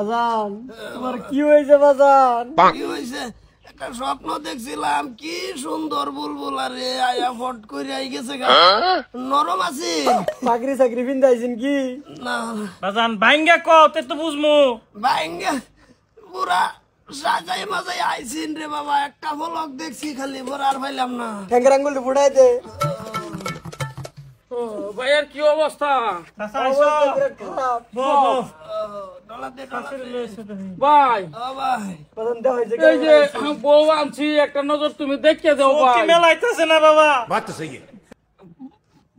বাজান তোমার কি হয়েছে বাজান? কি হয়েছে? একটা স্বপ্ন দেখছিলাম, কি সুন্দর বুলবুলা রে আয়া ফট করে আই গেছে গা। নরম আছে চাকরি চাকরি পিন্দাইছেন কি না বাজান ভাঙ্গা কতে তো বুঝমু ভাঙ্গা পুরা সাজাই মাজাই আইছিন রে বাবা। একটা ফলক দেখছি খালি, পর আর পাইলাম না। ঠ্যাঙ্গের আঙ্গুলটা ফুটাই দে। ভাইয়ের কি অবস্থা? খারাপ ভাই বাজান দেওয়া হয়েছে এই যে বউ আনছি, একটা নজর তুমি দেখে দাও ভাই। মেলাইতেছে না বাবা।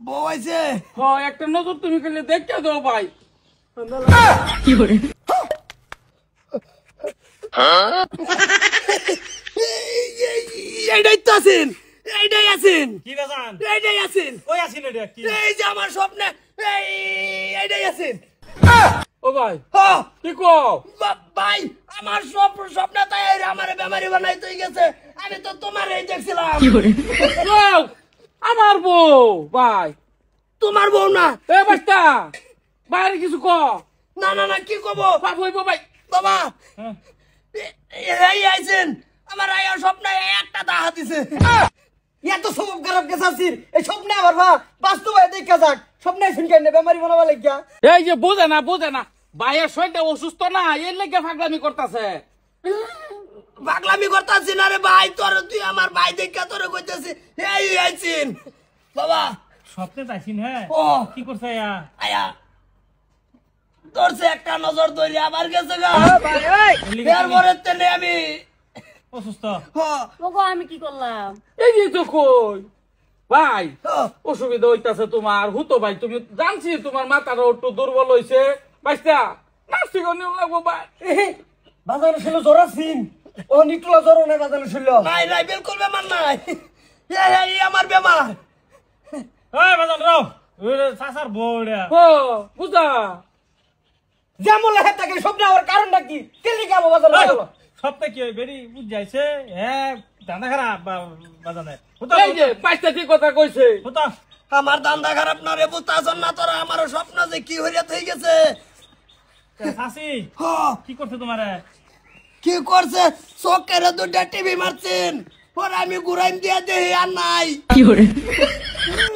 বউ আইছে? হ্যাঁ, একটা নজর তুমি খালি দেখে দাও ভাই। এইটাই তো আছেন, এইটাই আছেন, কি বাজান? এইটাই আছেন। কই আছিস রে? কি এই যে আমার স্বপ্নে এইটাই আছেন। ও ভাই হ্যাঁ কি কও? ভাই আমার স্বপ্নে তাই আমার বেমারি বানাইতে গেছে। আমি তো তোমার এই দেখছিলাম। বউ, আমার বউ ভাই। তোমার বউ না? এ বাস্তা বাইরে কিছু ক। না না না, কি কব বাপ হইব ভাই। বাবা? এই আইছেন আমার আয়া স্বপ্নে একটা দাহা দিছে। এত স্বভাব খারাপ গেছে আসির এই স্বপ্নে আবার ভা বাস্তবে দেখা যাক। স্বপ্নে আইছেন কেন বেমারি বানাবা লাগিয়া? এই যে বুঝে না ভাইয়ের শরীরটা অসুস্থ না, এর লেগে ফাগলামি করতেছে। পাগলামি করতাছি না রে ভাই, তোর তুই আমার ভাই দেখা তোরে কইতাছি। এই আইছেন বাবা স্বপ্নে তাইছিন? হ্যাঁ, ও কি করছে আয়া তোরছে একটা নজর ধরে আবার গেছে গা। এর পরের তেনে আমি অসুস্থ? ওগো আমি কি করলাম? এই যে তো কই ভাই হ্যাঁ। অসুবিধা হইতাছে তোমার। হুতো ভাই তুমি জানছি তোমার মাথাটা একটু দুর্বল হইছে। বাইস্তা নাস্তি করে লাগবো ভাই। বাজানো ছিল জ্বর আছিন ও নিকলা জ্বর না বাজানো ছিল। নাই নাই বিলকুল বেমার নাই। এই আমার বেমার। এই বাজান রাও, ওই সাসার বউড়া। ও বুঝা যেমন লেখা থাকে স্বপ্নে আমার কারণটা কি? কেলি কাবো বাজানো হলো স্বপ্নে কি হয় বেরি বুঝাইছে? হ্যাঁ, দান্দা খারাপ বাজানে। এই যে বাইস্তা ঠিক কথা কইছে। হুতা আমার দান্দা খারাপ না রে বুঝতাছন না তোরা? আমার স্বপ্ন যে কি হইয়া થઈ গেছে। শাসি হ্যাঁ, কি করছে তোমারে? কি করছে? চোখের দুটা টিভি মারছেন, পরে আমি ঘুরাইম দিয়া দেহি আর নাই।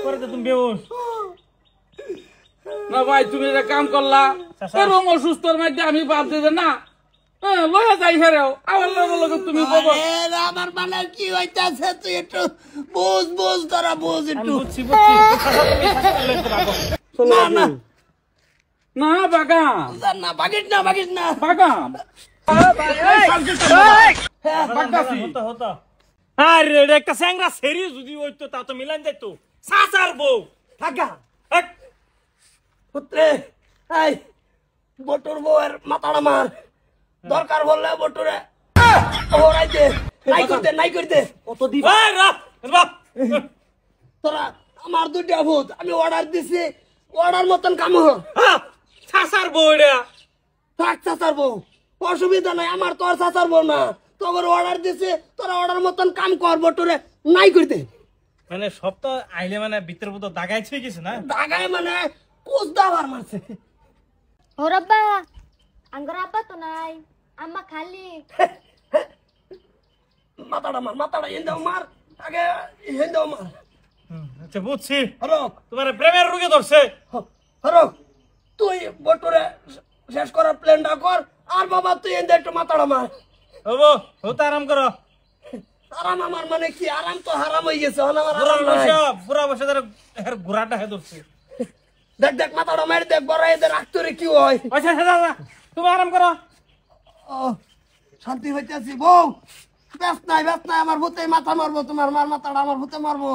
করে তো তুমি বেউস। না ভাই তুমি এটা কাম করলা। এরকম অসুস্থর মধ্যে আমি ভাবছি যে না লয়া যাই হেরেও আমার লগে তুমি বলো। আরে আমার মানে কি হইতাছে তুই একটু বুঝ বুঝ, তোরা বুঝ আমি একটু। বুঝছি বুঝছি। না না না বাগাম না, বাগিস না বাগিস না। বাগাম হতো হতো। আরে রে একটা স্যাংরা সেরি যদি হইতো তা তো মিলান যাইতো। সাসার বউ থাকা হেক, পুত্রে এই বটুর বউয়ের মাথাটা মার। দরকার বললে বটুরে ওরাই দে, নাই করতে। কত দিব এই রাপ বাপ। তোরা আমার দুইটা ভূত, আমি অর্ডার দিছি, অর্ডার মতন কাম হোক। সাসার বউড়া। থাক চাচার বউ, অসুবিধা নাই। আমার তোর চাচার বউ না, তোর অর্ডার দিছে, তোরা অর্ডার মতন কাম কর। বটুরে নাই করতে। মানে সপ্তাহ আইলে মানে ভিতর মতো দাগাই ছুঁয়ে গেছে না? ঢাকায় মানে কোচ দাবার মারছে। ও রাব্বা আঙ্গর আব্বা তো নাই, আম্মা খালি। মাথাটা হেন্দাও মার, আগে হেন্দাও মার। আচ্ছা বুঝছি, হরক তোমার প্রেমের রোগে ধরছে। হরক তুই বটুরে শেষ করার প্ল্যানটা কর। আর বাবা তুই এনে একটু মাথাটা মার। হবো হতে আরাম করো। আরাম আমার মানে কি? আরাম তো হারাম হয়ে গেছে। আমার বুড়া আরাম নাই। বসে বুড়া বসে ধরে ঘোড়াটা হে ধরছে। দেখ দেখ মাথাটা মার, দেখ বড় এদের রাখতে কি হয়। আচ্ছা আচ্ছা তুমি আরাম করো। ও শান্তি হইতেছি বউ। ব্যস্ত নাই আমার ভূতে মাথা মারবো, তোমার মার মাথাটা আমার ভূতে মারবো।